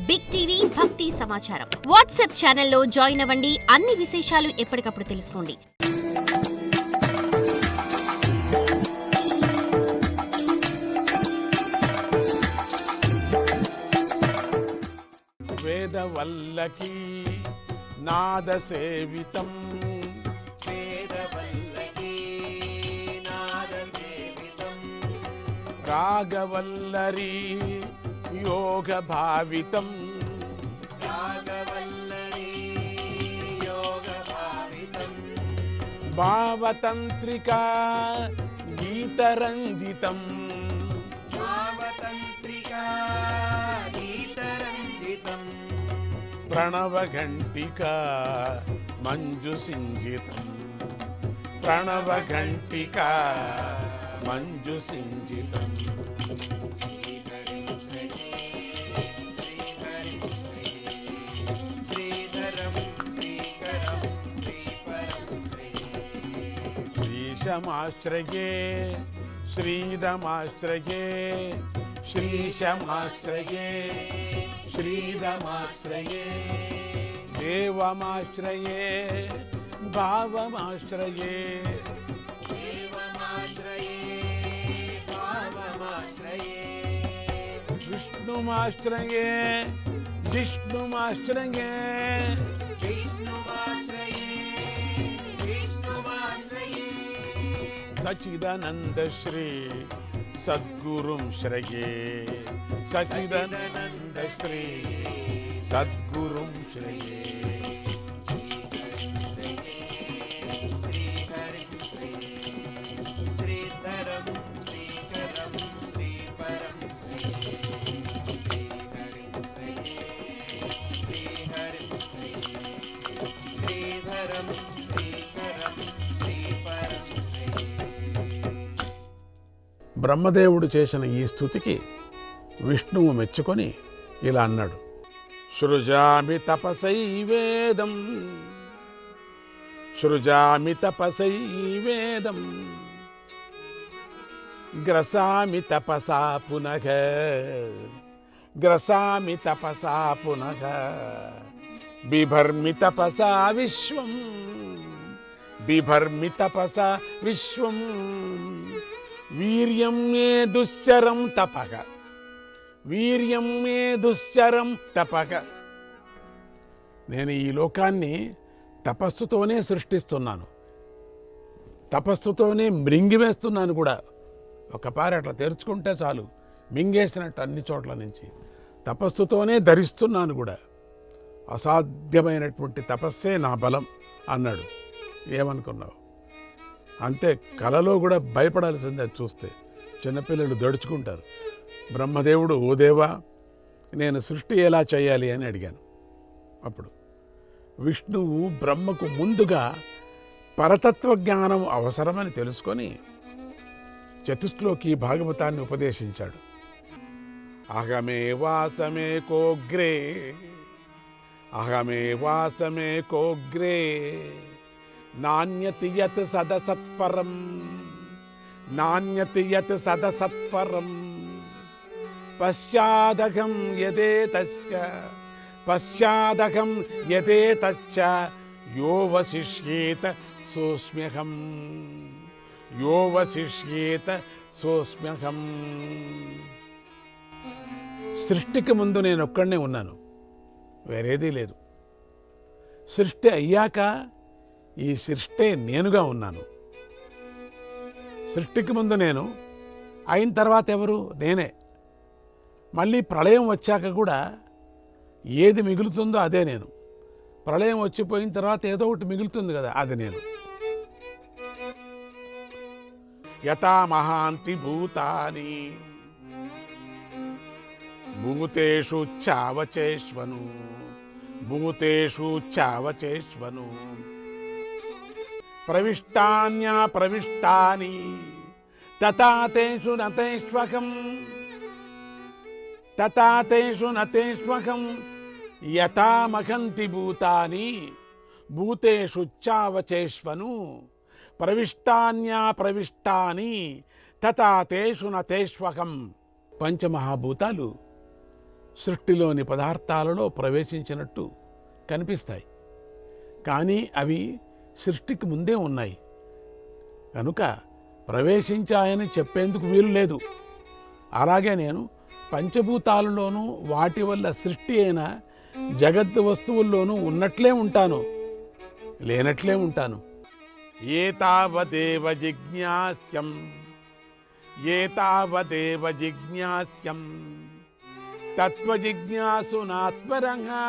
Big TV భక్తి సమాచారం WhatsApp ఛానల్లో జాయిన్ అవ్వండి. అన్ని విశేషాలు ఎప్పటికప్పుడు తెలుసుకోండి. వేదవల్లకి నాద సేవితం రాగవల్లరీ యోగ భావితం భావతంత్రికా గీతరంజితం ప్రణవఘంటికా మంజుసింజితం ప్రణవఘంటికా మంజుసింజితం శ్రీశమాశ్రయే శ్రీరమాశ్రయే శ్రీశమాశ్రయే శ్రీరమాశ్రయే దేవమాశ్రయే భావమాశ్రయే విష్ణుమాశ్రయే విష్ణుమాశ్రయే సచిదానంద శ్రీ సద్గురుం శ్రయే సచిదానంద శ్రీ సద్గురుం శ్రయే బ్రహ్మదేవుడు చేసిన ఈ స్తుతికి విష్ణువు మెచ్చుకొని ఇలా అన్నాడు. సృజామి తపసై వేదం సృజామి తపసై వేదం గ్రసామి తపసా పునః గ్రసామి తపసా పునః బిభర్మి తపసా విశ్వం బిభర్మి తపసా విశ్వం వీర్యం మే దుశ్చరం తపక వీర్యం మే దుశ్చరం తపక. నేను ఈ లోకాన్ని తపస్సుతోనే సృష్టిస్తున్నాను, తపస్సుతోనే మృంగివేస్తున్నాను కూడా. ఒకపారి అట్లా తెరుచుకుంటే చాలు మింగేసినట్టు అన్ని చోట్ల నుంచి. తపస్సుతోనే ధరిస్తున్నాను కూడా. అసాధ్యమైనటువంటి తపస్సే నా బలం అన్నాడు. ఏమనుకున్నావు? అంతే, కలలో కూడా భయపడాల్సిందే. అది చూస్తే చిన్నపిల్లలు దడుచుకుంటారు. బ్రహ్మదేవుడు, ఓ దేవా, నేను సృష్టి ఎలా చేయాలి అని అడిగాను. అప్పుడు విష్ణువు బ్రహ్మకు ముందుగా పరతత్వ జ్ఞానం అవసరమని తెలుసుకొని చతుశ్లోకి భాగవతాన్ని ఉపదేశించాడు. అహమే వాసమే కోగ్రే అహమే వాసమే కోగ్రే నాణ్యతి యత్ సదసత్పరం నాణ్యతి యత్ సదసత్పరం పశ్చాదహం యదేతశ్చ పశ్చాదహం యదేతశ్చ యో వశిష్యేత సోస్మ్యహం యో వశిష్యేత సోస్మ్యహం. సృష్టికి ముందు నేను ఒక్కడనే ఉన్నాను, వేరేదీ లేదు. సృష్టి అయ్యాక ఈ సృష్టే నేనుగా ఉన్నాను. సృష్టికి ముందు నేను, అయిన తర్వాత ఎవరు? నేనే. మళ్ళీ ప్రళయం వచ్చాక కూడా ఏది మిగులుతుందో అదే నేను. ప్రళయం వచ్చిపోయిన తర్వాత ఏదో ఒకటి మిగులుతుంది కదా, అది నేను. యథా మహాంతి భూతాని భూతేషు చావచేష్వను భూతేషు చావచేష్వను ప్రవిష్టాన్యా ప్రవిష్టాని తథా తేషు నతేష్వకం తథా తేషు నతేష్వకం యథా మఖంతి భూతాని భూతేషు చావచేష్వను ప్రవిష్టాన్యా ప్రవిష్టాని తథా తేషు నతేష్వకం. పంచమహాభూతాలు సృష్టిలోని పదార్థాలలో ప్రవేశించినట్టు కనిపిస్తాయి. కానీ అవి సృష్టికి ముందే ఉన్నాయి కనుక ప్రవేశించాయని చెప్పేందుకు వీలు లేదు. అలాగే నేను పంచభూతాలలోనూ వాటి వల్ల సృష్టి అయిన జగత్ వస్తువుల్లోనూ ఉన్నట్లే ఉంటాను, లేనట్లే ఉంటాను. ఏతావదేవ జిజ్ఞాస్యం ఏతావదేవ జిజ్ఞాస్యం తత్వజిజ్ఞాసునాత్మరంగా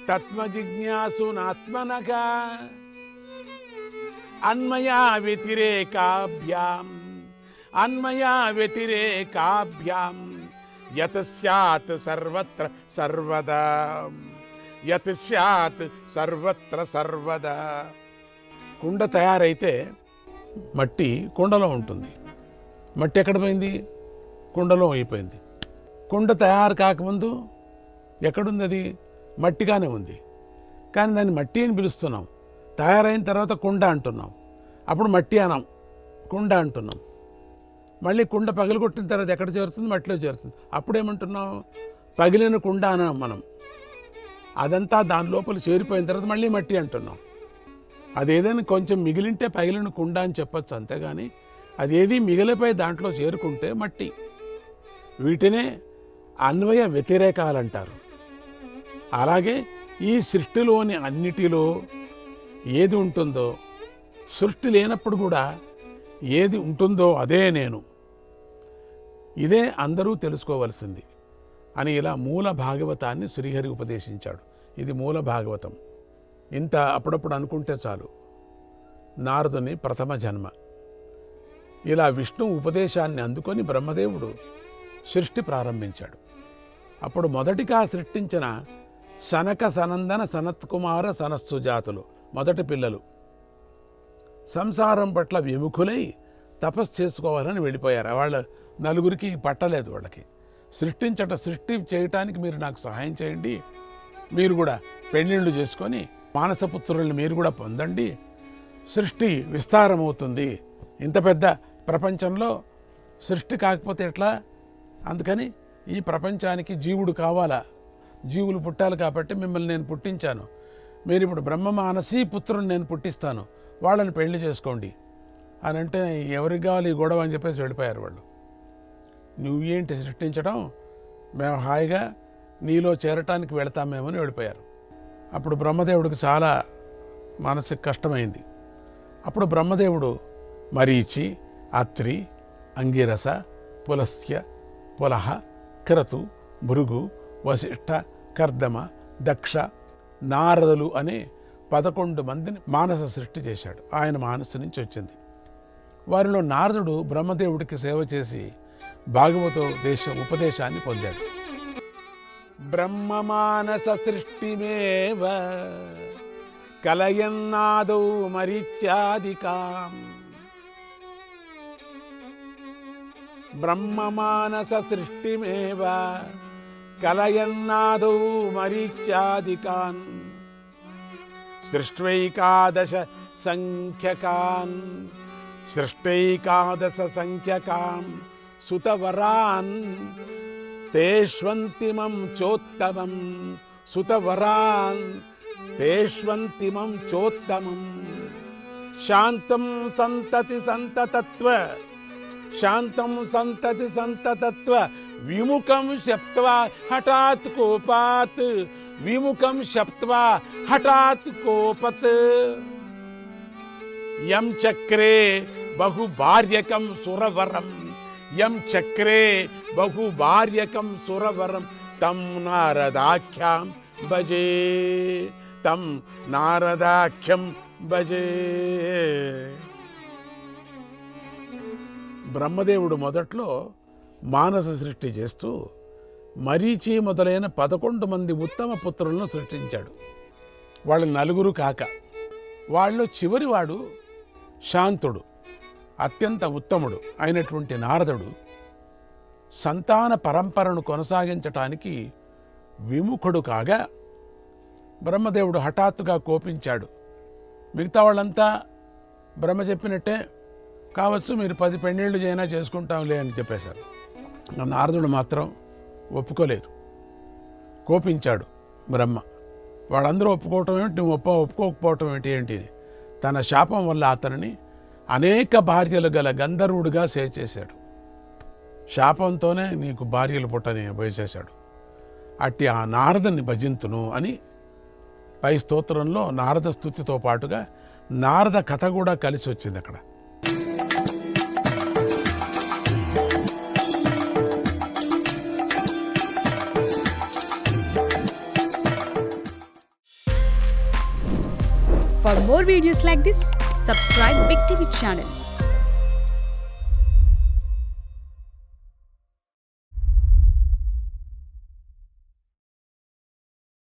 తత్వజిజ్ఞాసునాత్మనగా అన్మయా వ్యతిరేకాభ్యాం యత్ స్యాత్ సర్వత్ర సర్వదా యత్ స్యాత్ సర్వత్ర సర్వదా. కుండ తయారైతే మట్టి కుండలో ఉంటుంది. మట్టి ఎక్కడ పోయింది? కుండలో అయిపోయింది. కుండ తయారు కాకముందు ఎక్కడుంది? అది మట్టిగానే ఉంది. కానీ దాన్ని మట్టి అని పిలుస్తున్నాం. తయారైన తర్వాత కుండ అంటున్నాం. అప్పుడు మట్టి అన్నాం, కుండ అంటున్నాం. మళ్ళీ కుండ పగిలికొట్టిన తర్వాత ఎక్కడ చేరుతుంది? మట్టిలో చేరుతుంది. అప్పుడేమంటున్నాం? పగిలిన కుండ అన్నాం మనం. అదంతా దాని లోపల చేరిపోయిన తర్వాత మళ్ళీ మట్టి అంటున్నాం. అదేదైనా కొంచెం మిగిలింటే పగిలిన కుండ అని చెప్పచ్చు, అంతేగాని అదేది మిగిలిపోయి దాంట్లో చేరుకుంటే మట్టి. వీటినే అన్వయ వ్యతిరేకాలంటారు. అలాగే ఈ సృష్టిలోని అన్నిటిలో ఏది ఉంటుందో, సృష్టి లేనప్పుడు కూడా ఏది ఉంటుందో అదే నేను, ఇదే అందరూ తెలుసుకోవలసింది అని ఇలా మూల భాగవతాన్ని శ్రీహరి ఉపదేశించాడు. ఇది మూల భాగవతం. ఇంత అప్పుడప్పుడు అనుకుంటే చాలు. నారదుని ప్రథమ జన్మ. ఇలా విష్ణు ఉపదేశాన్ని అందుకొని బ్రహ్మదేవుడు సృష్టి ప్రారంభించాడు. అప్పుడు మొదటిగా సృష్టించిన సనక సనందన సనత్కుమార సనస్సుజాతులు మొదటి పిల్లలు సంసారం పట్ల విముఖులై తపస్సు చేసుకోవాలని వెళ్ళిపోయారు. వాళ్ళ నలుగురికి పట్టలేదు. వాళ్ళకి సృష్టి చేయటానికి మీరు నాకు సహాయం చేయండి, మీరు కూడా పెళ్ళిళ్ళు చేసుకొని మానసపుత్రుల్ని మీరు కూడా పొందండి, సృష్టి విస్తారమవుతుంది. ఇంత పెద్ద ప్రపంచంలో సృష్టి కాకపోతే ఎట్లా? అందుకని ఈ ప్రపంచానికి జీవుడు కావాలా, జీవులు పుట్టాలి కాబట్టి మిమ్మల్ని నేను పుట్టించాను. మీరు ఇప్పుడు బ్రహ్మ మానసీ పుత్రుని నేను పుట్టిస్తాను, వాళ్ళని పెళ్లి చేసుకోండి అని అంటే ఎవరికి కావాలి ఈ గొడవ అని చెప్పేసి వెళ్ళిపోయారు వాళ్ళు. నువ్వేంటి సృష్టించడం, మేము హాయిగా నీలో చేరటానికి వెళతామేమని వెళ్ళిపోయారు. అప్పుడు బ్రహ్మదేవుడికి చాలా మానసిక కష్టమైంది. అప్పుడు బ్రహ్మదేవుడు మరీచి, అత్రి, అంగిరస, పులస్య, పులహ, క్రతు, భృగు, వశిష్ఠ, కర్దమ, దక్ష, నారదులు అనే 11 మందిని మానస సృష్టి చేశాడు. ఆయన మానసు నుంచి వచ్చింది. వారిలో నారదుడు బ్రహ్మదేవుడికి సేవ చేసి భాగవత ఉపదేశాన్ని పొందాడు. బ్రహ్మ మానస సృష్టిమేవ కలయన్నాదౌ మరీచ్యాదికాం బ్రహ్మ మానస సృష్టిమేవ కలయన్నాదౌ మరీచ్యాదికాన్ సృష్ట్వైకాదశ సంఖ్యకాన్ సుతవరాన్ తేష్వంతిమం చోత్తమం శాంతం సంతతి సంతతత్వ విముఖం శప్త్వా హఠాత్ కోపత్ యం చక్రే బహుభార్యకం సురవరం తం నారదాఖ్యం భజే. బ్రహ్మదేవుడు మొదట్లో మానస సృష్టి చేస్తూ మరీచి మొదలైన 11 మంది ఉత్తమ పుత్రులను సృష్టించాడు. వాళ్ళ 9 కాక, వాళ్ళు చివరివాడు శాంతుడు, అత్యంత ఉత్తముడు అయినటువంటి నారదుడు సంతాన పరంపరను కొనసాగించటానికి విముఖుడు కాగా బ్రహ్మదేవుడు హఠాత్తుగా కోపించాడు. మిగతా వాళ్ళంతా బ్రహ్మ చెప్పినట్టే కావచ్చు, మీరు 10 పెళ్ళిళ్ళు చేసుకుంటాంలే అని చెప్పేశారు. నారదుడు మాత్రం ఒప్పుకోలేదు. కోపించాడు బ్రహ్మ. వాళ్ళందరూ ఒప్పుకోవటం ఏమిటి, నువ్వు ఒప్పుకోకపోవటం ఏంటి తన శాపం వల్ల అతనిని అనేక భార్యలు గల గంధర్వుడిగా సేవ్ చేశాడు. శాపంతోనే నీకు భార్యలు పుట్టని వేసేశాడు. అట్టి ఆ నారదుని భజింతును అని పై స్తోత్రంలో నారద స్తుతితో పాటుగా నారద కథ కూడా కలిసి వచ్చింది అక్కడ. For more videos like this, subscribe Big TV channel.